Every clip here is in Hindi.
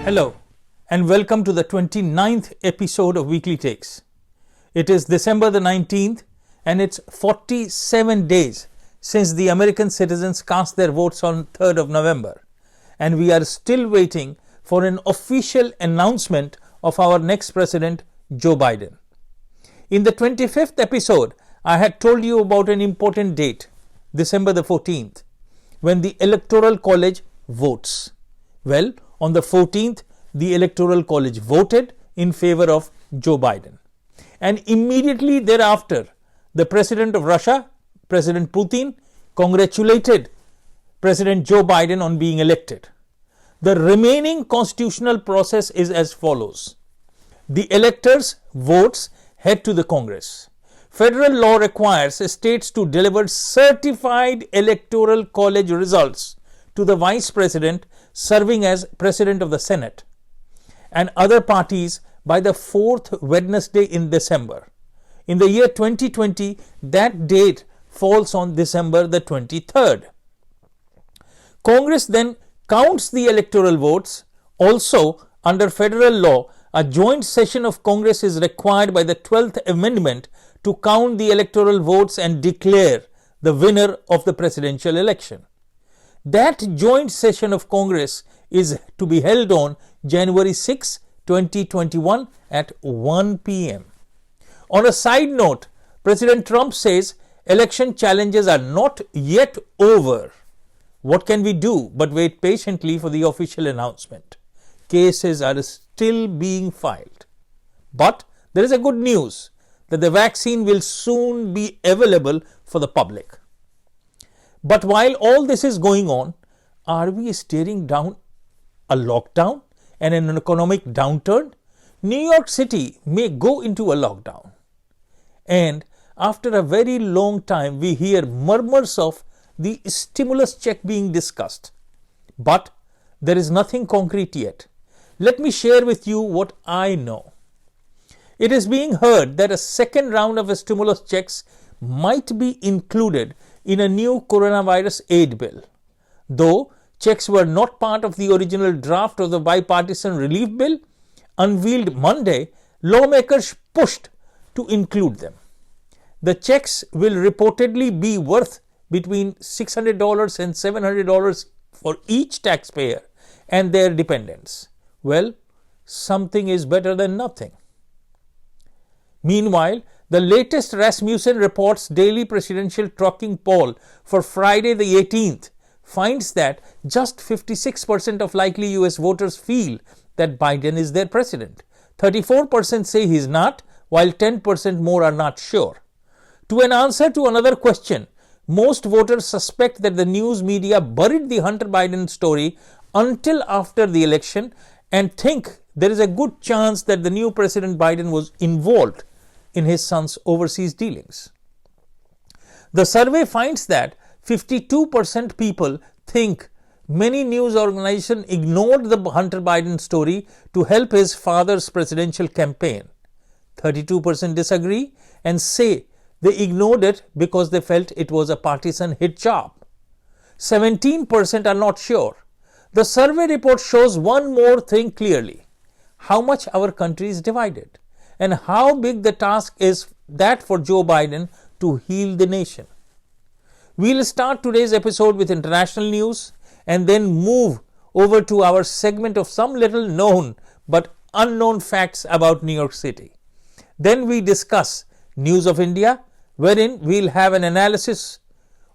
Hello and welcome to the 29th episode of Weekly Takes. It is December the 19th and it's 47 days since the American citizens cast their votes on 3rd of November, and we are still waiting for an official announcement of our next president, Joe Biden. In the 25th episode, I had told you about an important date, December the 14th, when the Electoral College votes. Well, on the 14th, the Electoral College voted in favor of Joe Biden. And immediately thereafter, the President of Russia, President Putin, congratulated President Joe Biden on being elected. The remaining constitutional process is as follows. The electors' votes head to the Congress. Federal law requires states to deliver certified Electoral College results to the Vice President serving as President of the Senate and other parties by the fourth Wednesday in December. In the year 2020, that date falls on December the 23rd. Congress then counts the electoral votes. Also, under federal law, a joint session of Congress is required by the 12th Amendment to count the electoral votes and declare the winner of the presidential election. That joint session of Congress is to be held on January 6, 2021 at 1 p.m. On a side note, President Trump says election challenges are not yet over. What can we do but wait patiently for the official announcement? Cases are still being filed. But there is a good news that the vaccine will soon be available for the public. But while all this is going on, are we staring down a lockdown and an economic downturn? New York City may go into a lockdown. And after a very long time, we hear murmurs of the stimulus check being discussed. But there is nothing concrete yet. Let me share with you what I know. It is being heard that a second round of stimulus checks might be included in a new coronavirus aid bill. Though checks were not part of the original draft of the bipartisan relief bill unveiled Monday, lawmakers pushed to include them. The checks will reportedly be worth between $600 and $700 for each taxpayer and their dependents. Well, something is better than nothing. Meanwhile, the latest Rasmussen Reports daily presidential tracking poll for Friday the 18th finds that just 56% of likely US voters feel that Biden is their president. 34% say he is not, while 10% more are not sure. To an answer to another question, most voters suspect that the news media buried the Hunter Biden story until after the election and think there is a good chance that the new President Biden was involved in his son's overseas dealings. The survey finds that 52% people think many news organizations ignored the Hunter Biden story to help his father's presidential campaign. 32% disagree and say they ignored it because they felt it was a partisan hit job. 17% are not sure. The survey report shows one more thing clearly: how much our country is divided and how big the task is that for Joe Biden to heal the nation. We'll start today's episode with international news and then move over to our segment of some little known but unknown facts about New York City. Then we discuss News of India, wherein we'll have an analysis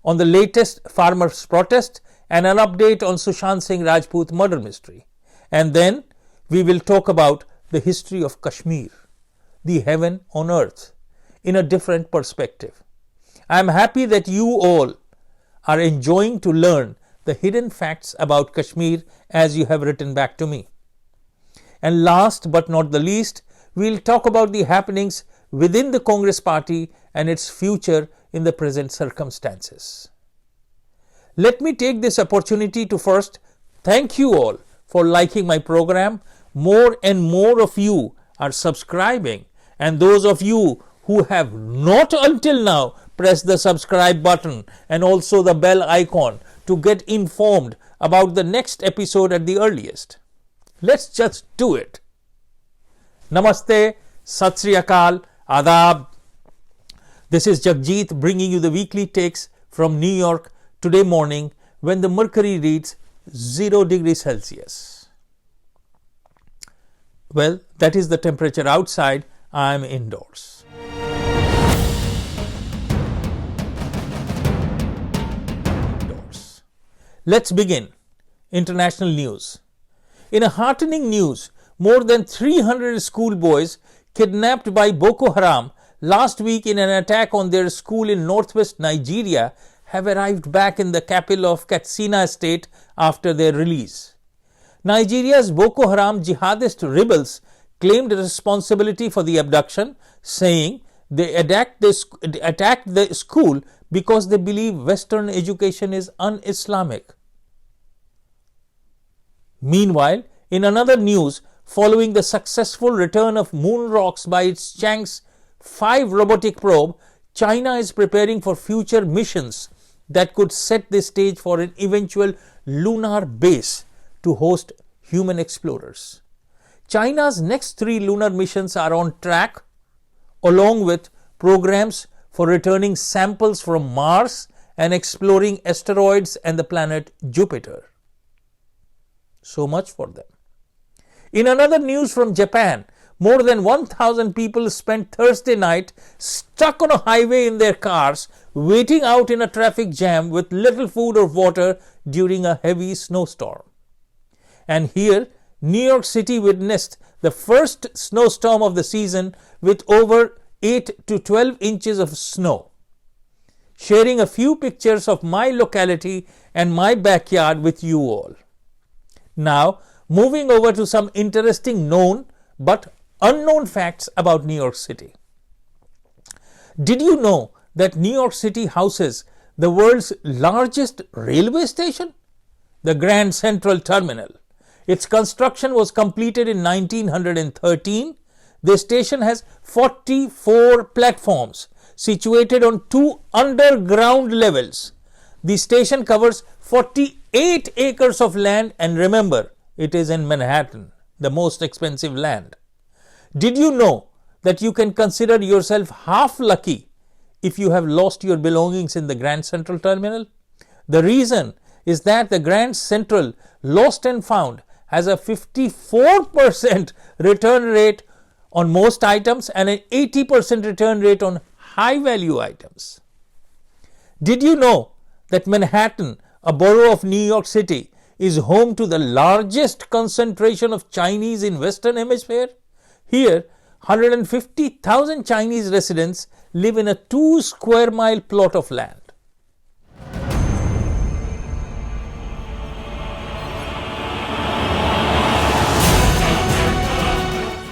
on the latest farmers' protest and an update on Sushant Singh Rajput murder mystery. And then we will talk about the history of Kashmir, the heaven on earth, in a different perspective. I am happy that you all are enjoying to learn the hidden facts about Kashmir as you have written back to me. And last but not the least, we'll talk about the happenings within the Congress party and its future in the present circumstances. Let me take this opportunity to first thank you all for liking my program. More and more of you are subscribing, and those of you who have not until now pressed the subscribe button and also the bell icon to get informed about the next episode at the earliest. Let's just do it. Namaste, Sat Sri Akal, Adab. This is Jagjit bringing you the weekly takes from New York today morning when the mercury reads 0 degrees Celsius. Well, that is the temperature outside. I am indoors. Let's begin. International news. In a heartening news, more than 300 schoolboys kidnapped by Boko Haram last week in an attack on their school in northwest Nigeria have arrived back in the capital of Katsina state after their release. Nigeria's Boko Haram jihadist rebels claimed responsibility for the abduction, saying they attacked the school because they believe Western education is un-Islamic. Meanwhile, in another news, following the successful return of moon rocks by its Chang'e 5 robotic probe, China is preparing for future missions that could set the stage for an eventual lunar base to host human explorers. China's next 3 lunar missions are on track, along with programs for returning samples from Mars and exploring asteroids and the planet Jupiter. So much for them. In another news from Japan, more than 1,000 people spent Thursday night stuck on a highway in their cars, waiting out in a traffic jam with little food or water during a heavy snowstorm. And here, New York City witnessed the first snowstorm of the season with over 8 to 12 inches of snow. Sharing a few pictures of my locality and my backyard with you all. Now, moving over to some interesting known but unknown facts about New York City. Did you know that New York City houses the world's largest railway station? The Grand Central Terminal. Its construction was completed in 1913. The station has 44 platforms situated on 2 underground levels. The station covers 48 acres of land, and remember, it is in Manhattan, the most expensive land. Did you know that you can consider yourself half lucky if you have lost your belongings in the Grand Central Terminal? The reason is that the Grand Central Lost and Found has a 54% return rate on most items and an 80% return rate on high value items. Did you know that Manhattan, a borough of New York City, is home to the largest concentration of Chinese in Western Hemisphere? Here, 150,000 Chinese residents live in a 2 square mile plot of land.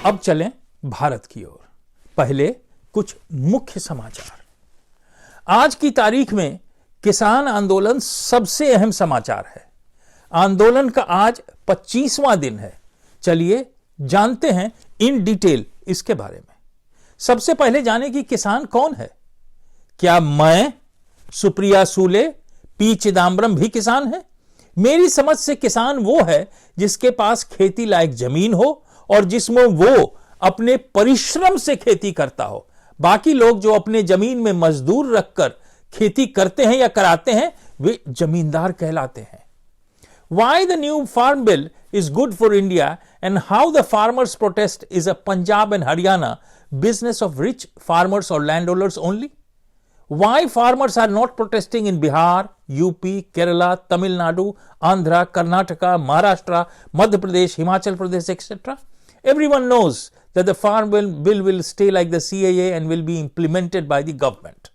अब चलें भारत की ओर। पहले कुछ मुख्य समाचार। आज की तारीख में किसान आंदोलन सबसे अहम समाचार है। आंदोलन का आज 25वां दिन है। चलिए जानते हैं इन डिटेल इसके बारे में। सबसे पहले जाने कि किसान कौन है। क्या मैं, सुप्रिया सूले, पी चिदम्बरम भी किसान हैं? मेरी समझ से किसान वो है जिसके पास खेती लायक जमीन हो और जिसमें वो अपने परिश्रम से खेती करता हो। बाकी लोग जो अपने जमीन में मजदूर रखकर खेती करते हैं या कराते हैं, वे जमींदार कहलाते हैं। Why the new farm bill is good for India and how the farmers' protest is a Punjab and Haryana business of rich farmers or landowners only? Why farmers are not protesting in Bihar, UP, Kerala, Tamil Nadu, Andhra, Karnataka, Maharashtra, Madhya Pradesh, Himachal Pradesh, etc.? Everyone knows that the farm bill will stay like the CAA and will be implemented by the government.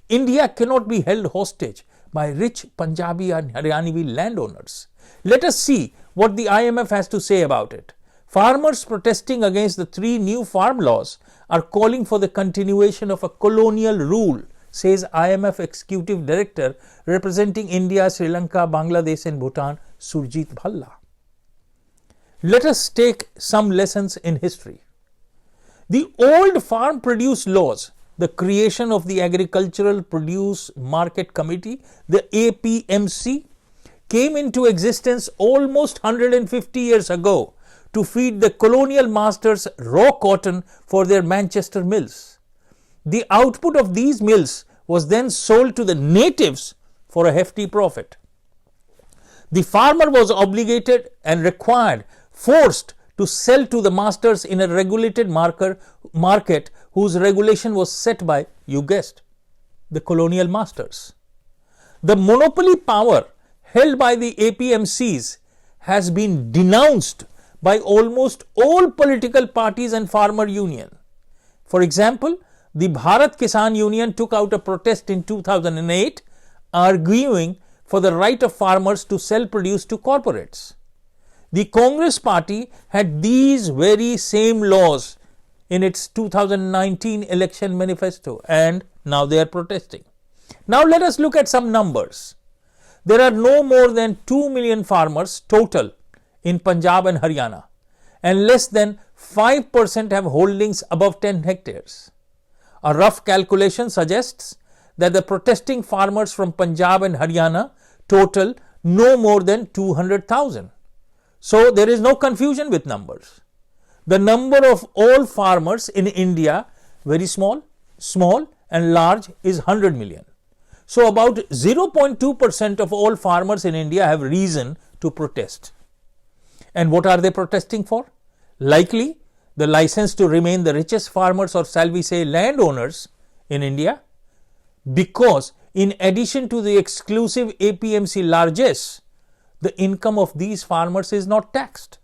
India cannot be held hostage by rich Punjabi and Haryanavi landowners. Let us see what the IMF has to say about it. Farmers protesting against the 3 new farm laws are calling for the continuation of a colonial rule, says IMF Executive Director representing India, Sri Lanka, Bangladesh and Bhutan, Surjit Bhalla. Let us take some lessons in history. The old farm produce laws, the creation of the Agricultural Produce Market Committee, the APMC, came into existence almost 150 years ago to feed the colonial masters raw cotton for their Manchester mills. The output of these mills was then sold to the natives for a hefty profit. The farmer was obligated and required, forced to sell to the masters in a regulated market whose regulation was set by, you guessed, the colonial masters. The monopoly power held by the APMCs has been denounced by almost all political parties and farmer union. For example, the Bharat Kisan Union took out a protest in 2008 arguing for the right of farmers to sell produce to corporates. The Congress party had these very same laws in its 2019 election manifesto, and now they are protesting. Now let us look at some numbers. There are no more than 2 million farmers total in Punjab and Haryana, and less than 5% have holdings above 10 hectares. A rough calculation suggests that the protesting farmers from Punjab and Haryana total no more than 200,000. So there is no confusion with numbers. The number of all farmers in India, very small, small and large, is 100 million. So about 0.2% of all farmers in India have reason to protest. And what are they protesting for? Likely the license to remain the richest farmers, or shall we say landowners, in India, because in addition to the exclusive APMC largesse, the income of these farmers is not taxed.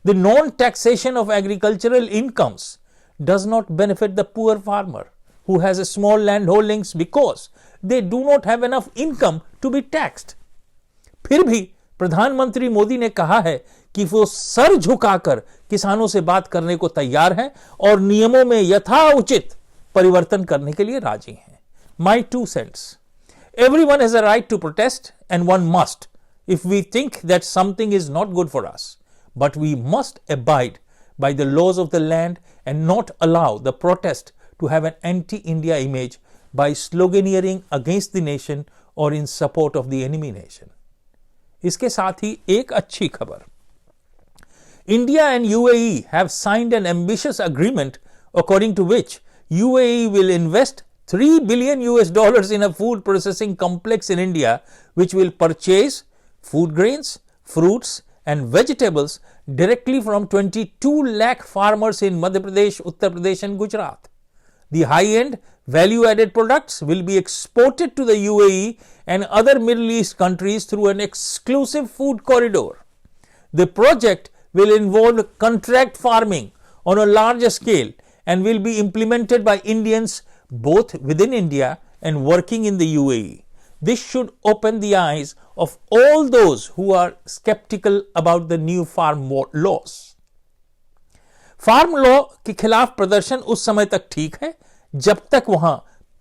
The non-taxation of agricultural incomes does not benefit the poor farmer who has a small land holdings because they do not have enough income to be taxed. फिर भी प्रधानमंत्री मोदी ने कहा है कि वो सर झुकाकर किसानों से बात करने को तैयार हैं और नियमों में यथाउचित परिवर्तन करने के लिए राजी हैं. My 2 cents. Everyone has a right to protest, and one must if we think that something is not good for us. But we must abide by the laws of the land and not allow the protest to have an anti-India image by sloganeering against the nation or in support of the enemy nation. इसके साथ ही एक अच्छी खबर. India and UAE have signed an ambitious agreement according to which UAE will invest $3 billion in a food processing complex in India, which will purchase food grains, fruits and vegetables directly from 22 lakh farmers in Madhya Pradesh, Uttar Pradesh and Gujarat. The high-end value-added products will be exported to the UAE and other Middle East countries through an exclusive food corridor. The project will involve contract farming on a larger scale and will be implemented by Indians both within India and working in the UAE. This should open the eyes of all those who are skeptical about the new farm laws. Farm law के खिलाफ प्रदर्शन उस समय तक ठीक है जब तक वहां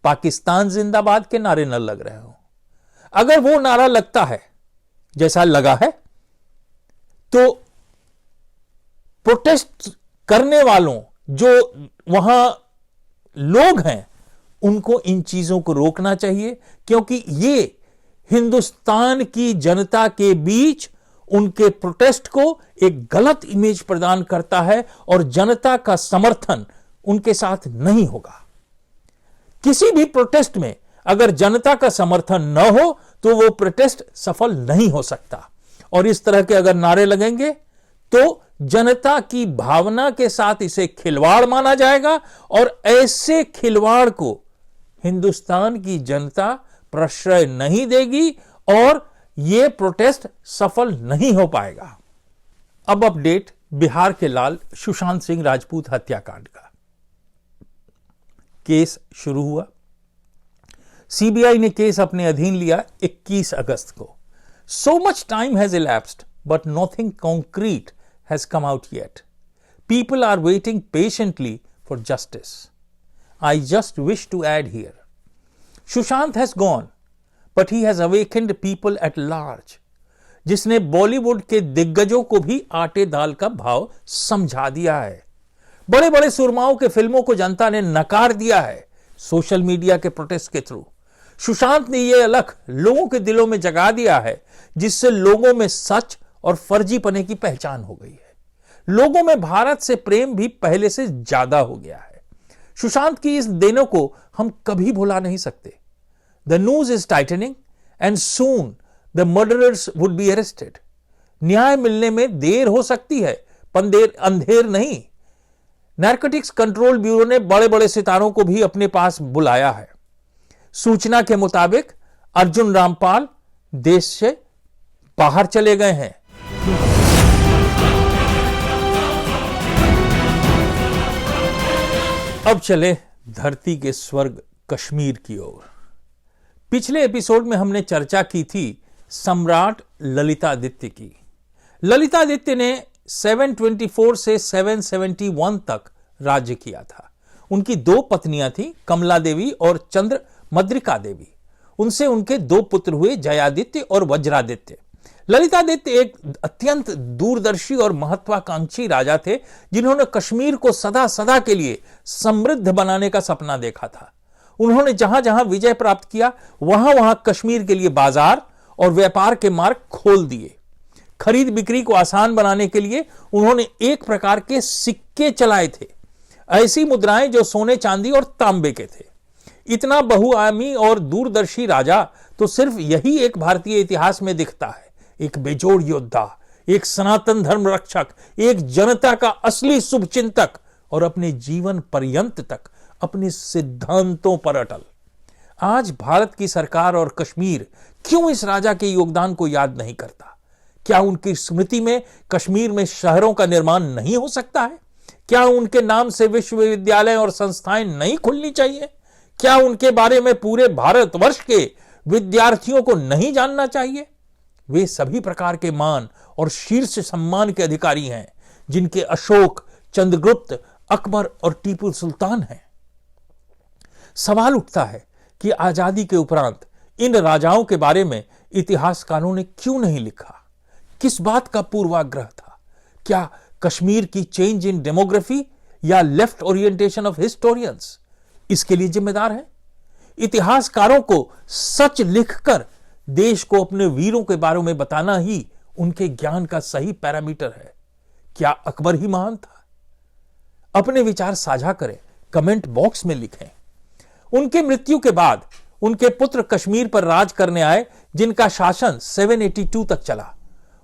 पाकिस्तान जिंदाबाद के नारे न लग रहे हो. अगर वो नारा लगता है जैसा लगा है तो प्रोटेस्ट करने वालों जो वहां लोग हैं उनको इन चीजों को रोकना चाहिए, क्योंकि ये हिंदुस्तान की जनता के बीच उनके प्रोटेस्ट को एक गलत इमेज प्रदान करता है और जनता का समर्थन उनके साथ नहीं होगा. किसी भी प्रोटेस्ट में अगर जनता का समर्थन न हो तो वो प्रोटेस्ट सफल नहीं हो सकता. और इस तरह के अगर नारे लगेंगे तो जनता की भावना के साथ इसे खिलवाड़ माना जाएगा और ऐसे खिलवाड़ को हिंदुस्तान की जनता प्रश्रय नहीं देगी और यह प्रोटेस्ट सफल नहीं हो पाएगा. अब अपडेट बिहार के लाल सुशांत सिंह राजपूत हत्याकांड का. केस शुरू हुआ. सीबीआई ने केस अपने अधीन लिया 21 अगस्त को. So much time has elapsed, but nothing concrete has come out yet. People are waiting patiently for justice. I just wish to add here, Sushant has gone, but he has awakened people at large, जिसने बॉलीवुड के दिग्गजों को भी आटे दाल का भाव समझा दिया है. बड़े बड़े सुरमाओं के फिल्मों को जनता ने नकार दिया है सोशल मीडिया के प्रोटेस्ट के थ्रू. सुशांत ने यह अलख लोगों के दिलों में जगा दिया है जिससे लोगों में सच और फर्जीपने की पहचान हो गई है. लोगों में भारत से प्रेम भी पहले से ज्यादा हो गया है। सुशांत की इस देनों को हम कभी भुला नहीं सकते। The news is tightening and soon the murderers would be arrested. न्याय मिलने में देर हो सकती है, पर अंधेर नहीं। नारकोटिक्स कंट्रोल ब्यूरो ने बड़े बड़े सितारों को भी अपने पास बुलाया है। सूचना के मुताबिक अर्जुन रामपाल देश से बाहर चले गए हैं। अब चले धरती के स्वर्ग कश्मीर की ओर। पिछले एपिसोड में हमने चर्चा की थी सम्राट ललितादित्य की। ललितादित्य ने 724 से 771 तक राज्य किया था। उनकी दो पत्नियां थीं, कमला देवी और चंद्रमद्रिका देवी। उनसे उनके दो पुत्र हुए, जयादित्य और वज्रादित्य। ललितादित्य एक अत्यंत दूरदर्शी और महत्वाकांक्षी राजा थे, जिन्होंने कश्मीर को सदा सदा के लिए समृद्ध बनाने का सपना देखा था। उन्होंने जहां जहां विजय प्राप्त किया, वहां वहां कश्मीर के लिए बाजार और व्यापार के मार्ग खोल दिए। खरीद बिक्री को आसान बनाने के लिए उन्होंने एक प्रकार के सिक्के चलाए थे, ऐसी मुद्राएं जो सोने चांदी और तांबे के थे। इतना बहुआयामी और दूरदर्शी राजा तो सिर्फ यही एक भारतीय इतिहास में दिखता है। एक बेजोड़ योद्धा, एक सनातन धर्म रक्षक, एक जनता का असली शुभचिंतक और अपने जीवन पर्यंत तक अपने सिद्धांतों पर अटल। आज भारत की सरकार और कश्मीर क्यों इस राजा के योगदान को याद नहीं करता? क्या उनकी स्मृति में कश्मीर में शहरों का निर्माण नहीं हो सकता है? क्या उनके नाम से विश्वविद्यालय और संस्थाएं नहीं खुलनी चाहिए? क्या उनके बारे में पूरे भारतवर्ष के विद्यार्थियों को नहीं जानना चाहिए? वे सभी प्रकार के मान और शीर्ष सम्मान के अधिकारी हैं, जिनके अशोक, चंद्रगुप्त, अकबर और टीपू सुल्तान हैं। सवाल उठता है कि आजादी के उपरांत इन राजाओं के बारे में इतिहासकारों ने क्यों नहीं लिखा? किस बात का पूर्वाग्रह था? क्या कश्मीर की चेंज इन डेमोग्राफी या लेफ्ट ओरिएंटेशन ऑफ हिस्टोरियंस इसके लिए जिम्मेदार है? इतिहासकारों को सच लिखकर देश को अपने वीरों के बारे में बताना ही उनके ज्ञान का सही पैरामीटर है। क्या अकबर ही महान था? अपने विचार साझा करें, कमेंट बॉक्स में लिखें। उनके मृत्यु के बाद उनके पुत्र कश्मीर पर राज करने आए, जिनका शासन 782 तक चला।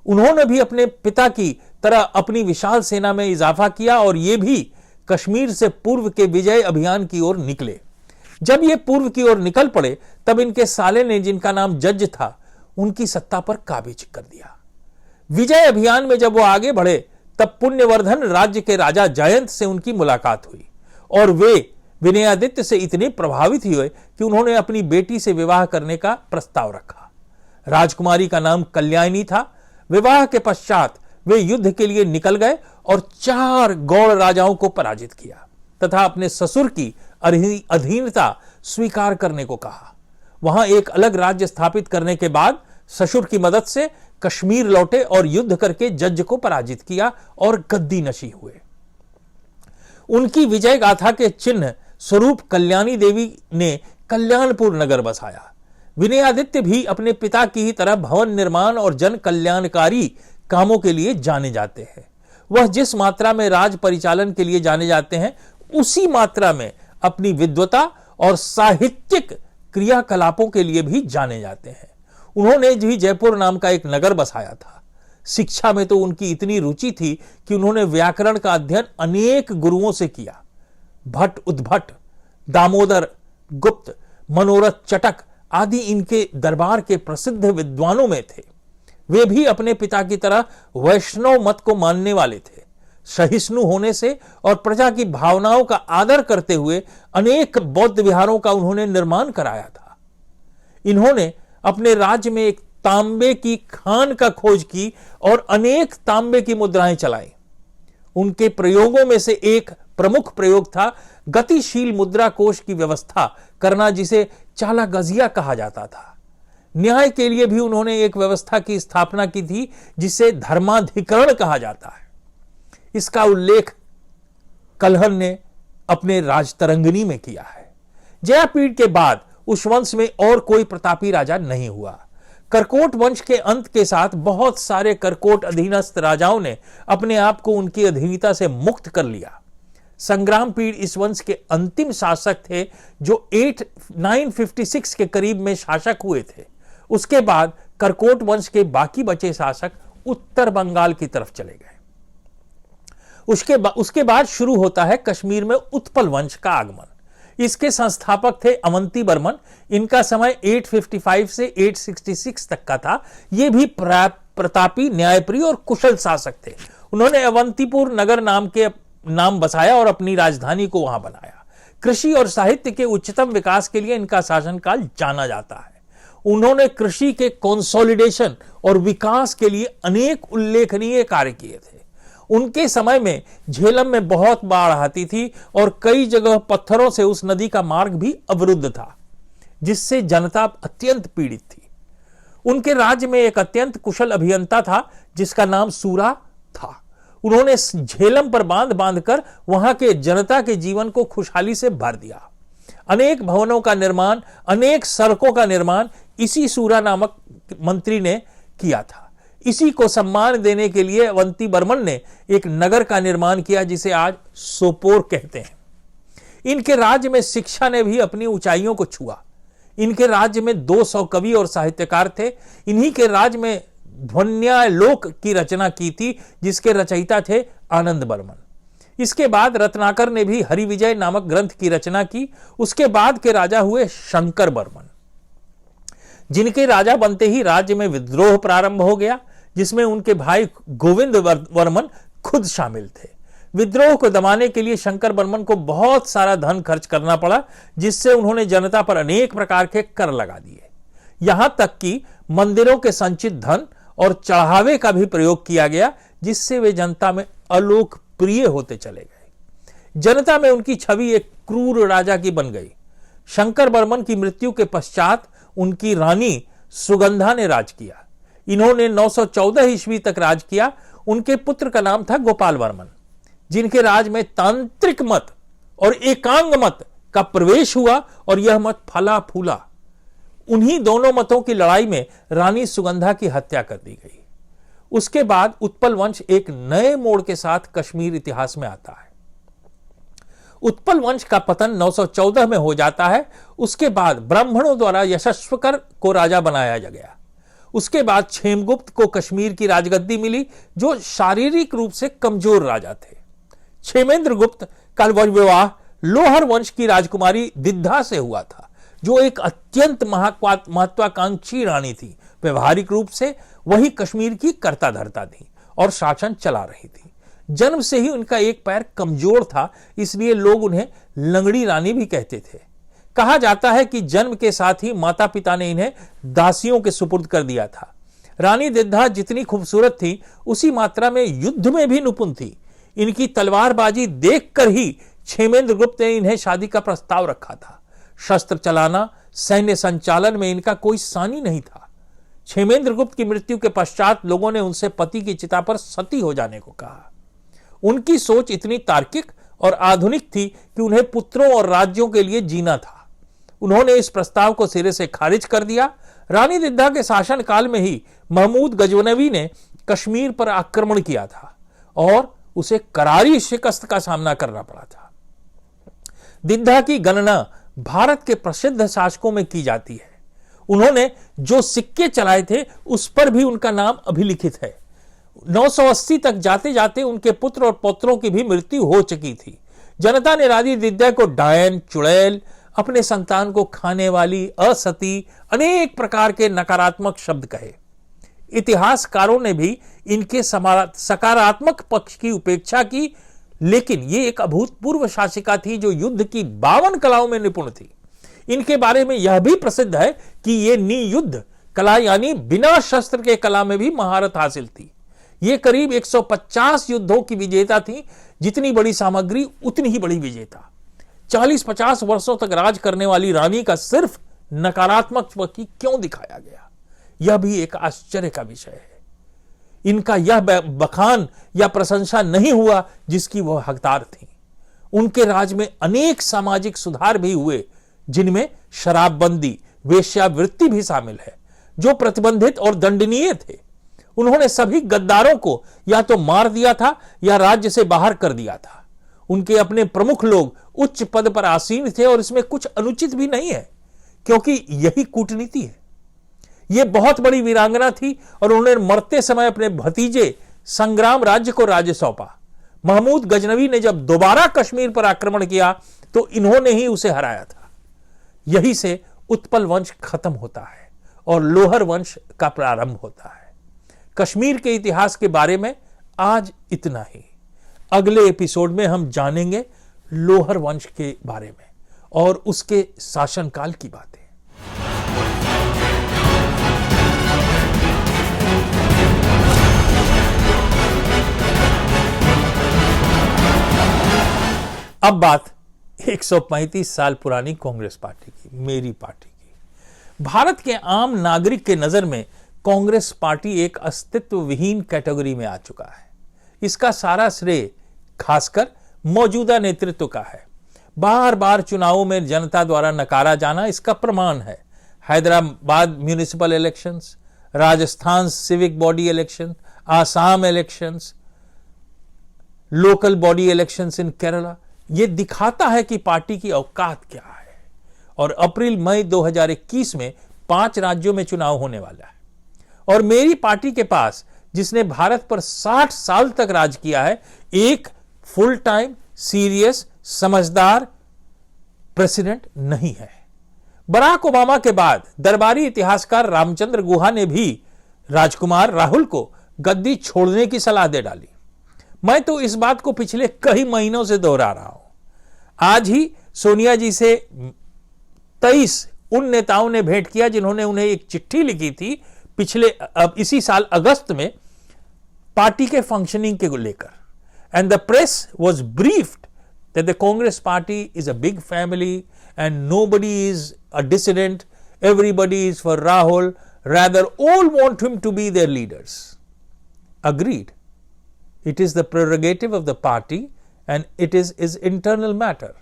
उन्होंने भी अपने पिता की तरह अपनी विशाल सेना में इजाफा किया और ये भी कश्मीर से पूर्व के विजय अभियान की ओर निकले। जब ये पूर्व की ओर निकल पड़े, तब इनके साले ने, जिनका नाम जज था, उनकी सत्ता पर काबिज कर दिया। विजय अभियान में जब वो आगे बढ़े, तब पुण्यवर्धन राज्य के राजा जयंत से उनकी मुलाकात हुई और वे विनयादित्य से इतने प्रभावित हुए कि उन्होंने अपनी बेटी से विवाह करने का प्रस्ताव रखा। राजकुमारी का नाम कल्याणी था। विवाह के पश्चात वे युद्ध के लिए निकल गए और 4 गौड़ राजाओं को पराजित किया तथा अपने ससुर की अधीनता स्वीकार करने को कहा। वहां एक अलग राज्य स्थापित करने के बाद ससुर की मदद से कश्मीर लौटे और युद्ध करके जज को पराजित किया और गद्दी नशी हुए। उनकी विजय गाथा के चिन्ह स्वरूप कल्याणी देवी ने कल्याणपुर नगर बसाया। विनयादित्य भी अपने पिता की ही तरह भवन निर्माण और जन कल्याणकारी कामों के लिए जाने जाते हैं। वह जिस मात्रा में राज परिचालन के लिए जाने जाते हैं, उसी मात्रा में अपनी विद्वता और साहित्यिक क्रियाकलापों के लिए भी जाने जाते हैं। उन्होंने भी जयपुर नाम का एक नगर बसाया था। शिक्षा में तो उनकी इतनी रुचि थी कि उन्होंने व्याकरण का अध्ययन अनेक गुरुओं से किया। भट्ट उद्भट, दामोदर गुप्त, मनोरथ चटक आदि इनके दरबार के प्रसिद्ध विद्वानों में थे। वे भी अपने पिता की तरह वैष्णव मत को मानने वाले थे। सहिष्णु होने से और प्रजा की भावनाओं का आदर करते हुए अनेक बौद्ध विहारों का उन्होंने निर्माण कराया था। इन्होंने अपने राज्य में एक तांबे की खान का खोज की और अनेक तांबे की मुद्राएं चलाई। उनके प्रयोगों में से एक प्रमुख प्रयोग था गतिशील मुद्रा कोष की व्यवस्था करना, जिसे चाला गजिया कहा जाता था। न्याय के लिए भी उन्होंने एक व्यवस्था की स्थापना की थी, जिसे धर्माधिकरण कहा जाता है। इसका उल्लेख कल्हण ने अपने राजतरंगिणी में किया है। जयापीड़ के बाद उस वंश में और कोई प्रतापी राजा नहीं हुआ। करकोट वंश के अंत के साथ बहुत सारे करकोट अधीनस्थ राजाओं ने अपने आप को उनकी अधीनता से मुक्त कर लिया। संग्रामपीड़ इस वंश के अंतिम शासक थे जो 956 के करीब में शासक हुए थे। उसके बाद करकोट वंश के बाकी बचे शासक उत्तर बंगाल की तरफ चले गए। उसके बाद शुरू होता है कश्मीर में उत्पल वंश का आगमन। इसके संस्थापक थे अवंती बर्मन। इनका समय 855 से 866 तक का था। ये भी प्रतापी, न्यायप्रिय और कुशल शासक थे। उन्होंने अवंतीपुर नगर नाम बसाया और अपनी राजधानी को वहां बनाया। कृषि और साहित्य के उच्चतम विकास के लिए इनका शासनकाल जाना जाता है। उन्होंने कृषि के कंसोलिडेशन और विकास के लिए अनेक उल्लेखनीय कार्य किए थे। उनके समय में झेलम में बहुत बाढ़ आती थी और कई जगह पत्थरों से उस नदी का मार्ग भी अवरुद्ध था, जिससे जनता अत्यंत पीड़ित थी। उनके राज्य में एक अत्यंत कुशल अभियंता था जिसका नाम सूरा था। उन्होंने झेलम पर बांधकर वहां के जनता के जीवन को खुशहाली से भर दिया। अनेक भवनों का निर्माण, अनेक सड़कों का निर्माण इसी सूरा नामक मंत्री ने किया था। इसी को सम्मान देने के लिए अवंती बर्मन ने एक नगर का निर्माण किया जिसे आज सोपोर कहते हैं। इनके राज्य में शिक्षा ने भी अपनी ऊंचाइयों को छुआ। इनके राज्य में 200 कवि और साहित्यकार थे। इन्हीं के राज्य में ध्वन्यालोक की रचना की थी, जिसके रचयिता थे आनंद बर्मन। इसके बाद रत्नाकर ने भी हरिविजय नामक ग्रंथ की रचना की। उसके बाद के राजा हुए शंकर बर्मन, जिनके राजा बनते ही राज्य में विद्रोह प्रारंभ हो गया, जिसमें उनके भाई गोविंद वर्मन खुद शामिल थे। विद्रोह को दबाने के लिए शंकर बर्मन को बहुत सारा धन खर्च करना पड़ा, जिससे उन्होंने जनता पर अनेक प्रकार के कर लगा दिए। यहां तक कि मंदिरों के संचित धन और चढ़ावे का भी प्रयोग किया गया, जिससे वे जनता में अलोकप्रिय होते चले गए। जनता में उनकी छवि एक क्रूर राजा की बन गई। शंकर बर्मन की मृत्यु के पश्चात उनकी रानी सुगंधा ने राज किया। इन्होंने 914 ईस्वी तक राज किया। उनके पुत्र का नाम था गोपाल वर्मन, जिनके राज में तांत्रिक मत और एकांग मत का प्रवेश हुआ और यह मत फला फूला। उन्हीं दोनों मतों की लड़ाई में रानी सुगंधा की हत्या कर दी गई। उसके बाद उत्पल वंश एक नए मोड़ के साथ कश्मीर इतिहास में आता है। उत्पल वंश का पतन 914 में हो जाता है। उसके बाद ब्राह्मणों द्वारा यशस्वकर को राजा बनाया गया। उसके बाद क्षेमगुप्त को कश्मीर की राजगद्दी मिली, जो शारीरिक रूप से कमजोर राजा थे। क्षेमेंद्र गुप्त का विवाह लोहर वंश की राजकुमारी दिद्धा से हुआ था, जो एक अत्यंत महत्वाकांक्षी रानी थी। व्यवहारिक रूप से वही कश्मीर की कर्ता धर्ता थी और शासन चला रही थी। जन्म से ही उनका एक पैर कमजोर था, इसलिए लोग उन्हें लंगड़ी रानी भी कहते थे। कहा जाता है कि जन्म के साथ ही माता पिता ने इन्हें दासियों के सुपुर्द कर दिया था। रानी दिद्धा जितनी खूबसूरत थी, उसी मात्रा में युद्ध में भी निपुण थी। इनकी तलवारबाजी देखकर ही क्षेमेंद्र गुप्त ने इन्हें शादी का प्रस्ताव रखा था। शस्त्र चलाना, सैन्य संचालन में इनका कोई सानी नहीं था। क्षेमेंद्र गुप्त की मृत्यु के पश्चात लोगों ने उनसे पति की चिता पर सती हो जाने को कहा। उनकी सोच इतनी तार्किक और आधुनिक थी कि उन्हें पुत्रों और राज्यों के लिए जीना था। उन्होंने इस प्रस्ताव को सिरे से खारिज कर दिया। रानी दिद्धा के शासनकाल में ही महमूद गजनवी ने कश्मीर पर आक्रमण किया था और उसे करारी शिकस्त का सामना करना पड़ा था। दिद्धा की गणना भारत के प्रसिद्ध शासकों में की जाती है। उन्होंने जो सिक्के चलाए थे उस पर भी उनका नाम अभिलिखित है। 980 तक जाते जाते उनके पुत्र और पौत्रों की भी मृत्यु हो चुकी थी। जनता ने रानी दिद्धा को डायन, चुड़ैल, अपने संतान को खाने वाली, असती, अनेक प्रकार के नकारात्मक शब्द कहे। इतिहासकारों ने भी इनके सकारात्मक पक्ष की उपेक्षा की, लेकिन ये एक अभूतपूर्व शासिका थी जो युद्ध की 52 कलाओं में निपुण थी। इनके बारे में यह भी प्रसिद्ध है कि ये नियुद्ध कला यानी बिना शस्त्र के कला में भी महारत हासिल थी। ये करीब 150 युद्धों की विजेता थी। जितनी बड़ी सामग्री उतनी ही बड़ी विजेता। 40-50 वर्षों तक राज करने वाली रानी का सिर्फ नकारात्मक पक्ष क्यों दिखाया गया, यह भी एक आश्चर्य का विषय है। इनका यह बखान या प्रशंसा नहीं हुआ जिसकी वह हकदार थी। उनके राज में अनेक सामाजिक सुधार भी हुए, जिनमें शराबबंदी, वेश्यावृत्ति भी शामिल है। जो प्रतिबंधित और दंडनीय थे। उन्होंने सभी गद्दारों को या तो मार दिया था या राज्य से बाहर कर दिया था। उनके अपने प्रमुख लोग उच्च पद पर आसीन थे और इसमें कुछ अनुचित भी नहीं है, क्योंकि यही कूटनीति है। यह बहुत बड़ी वीरांगना थी और उन्होंने मरते समय अपने भतीजे संग्राम राज्य को राज्य सौंपा। महमूद गजनवी ने जब दोबारा कश्मीर पर आक्रमण किया तो इन्होंने ही उसे हराया था। यही से उत्पल वंश खत्म होता है और लोहर वंश का प्रारंभ होता है। कश्मीर के इतिहास के बारे में आज इतना ही। अगले एपिसोड में हम जानेंगे लोहर वंश के बारे में और उसके शासनकाल की बातें। अब बात 135 साल पुरानी कांग्रेस पार्टी की, मेरी पार्टी की। भारत के आम नागरिक के नजर में कांग्रेस पार्टी एक अस्तित्व विहीन कैटेगरी में आ चुका है। इसका सारा श्रेय खासकर मौजूदा नेतृत्व का है। बार बार चुनावों में जनता द्वारा नकारा जाना इसका प्रमाण है। Hyderabad municipal elections, Rajasthan civic body election, Assam elections, local body elections in Kerala, यह दिखाता है कि पार्टी की औकात क्या है। और अप्रैल मई 2021 में 5 राज्यों में चुनाव होने वाला है और मेरी पार्टी के पास, जिसने भारत पर 60 साल तक राज किया है, एक फुल टाइम सीरियस समझदार प्रेसिडेंट नहीं है। बराक ओबामा के बाद दरबारी इतिहासकार रामचंद्र गुहा ने भी राजकुमार राहुल को गद्दी छोड़ने की सलाह दे डाली। मैं तो इस बात को पिछले कई महीनों से दोहरा रहा हूं। आज ही सोनिया जी से 23 उन नेताओं ने भेंट किया जिन्होंने उन्हें एक चिट्ठी लिखी थी इसी साल अगस्त में पार्टी के फंक्शनिंग के लेकर। And the press was briefed that the Congress party is a big family and nobody is a dissident, everybody is for Rahul, rather all want him to be their leaders. Agreed. It is the prerogative of the party and it is his internal matter.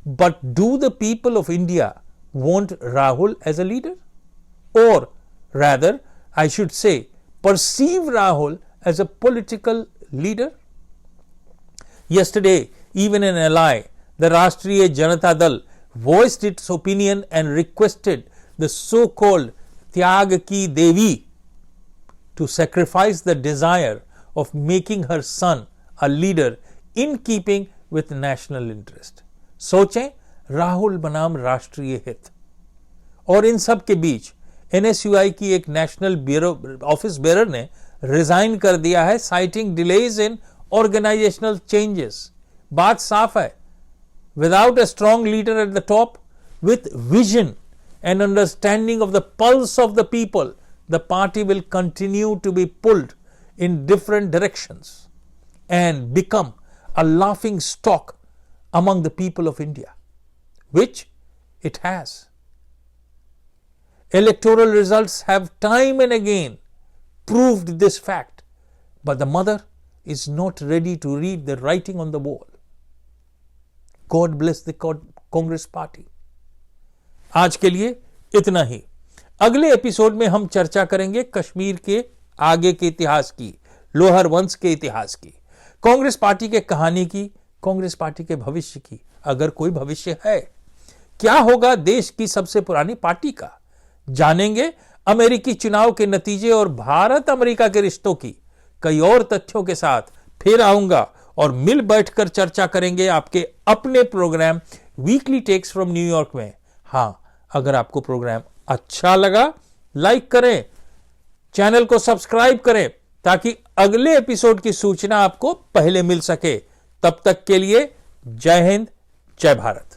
But do the people of India want Rahul as a leader? Or rather, I should say, perceive Rahul as a political leader? Yesterday, even in LI, the Rashtriya Janata Dal voiced its opinion and requested the so-called Tyag Ki Devi to sacrifice the desire of making her son a leader in keeping with national interest. सोचें, राहुल बनाम राष्ट्रीय हित। और इन सब के बीच NSUI की एक नेशनल ब्यूरो ऑफिस बेरर ने रिजाइन कर दिया है, citing delays in organizational changes. बात साफ है, without a strong leader at the top with vision and understanding of the pulse of the people, the party will continue to be pulled in different directions and become a laughing stock among the people of India, which it has. Electoral results have time and again proved this fact, but the mother is not ready to read the writing on the wall. God bless the Congress party. आज के लिए इतना ही। अगले एपिसोड में हम चर्चा करेंगे कश्मीर के आगे के इतिहास की, लोहर वंश के इतिहास की, कांग्रेस पार्टी के कहानी की, कांग्रेस पार्टी के भविष्य की, अगर कोई भविष्य है। क्या होगा देश की सबसे पुरानी पार्टी का, जानेंगे अमेरिकी चुनाव के नतीजे और भारत अमेरिका के रिश्तों की। कई और तथ्यों के साथ फिर आऊंगा और मिल बैठकर चर्चा करेंगे आपके अपने programme weekly techs from New York में। हाँ, अगर आपको प्रोग्राम अच्छा लगा, लाइक करें, चैनल को सब्सक्राइब करें ताकि अगले एपिसोड की सूचना आपको पहले मिल सके। तब तक के लिए जय हिंद, जय भारत।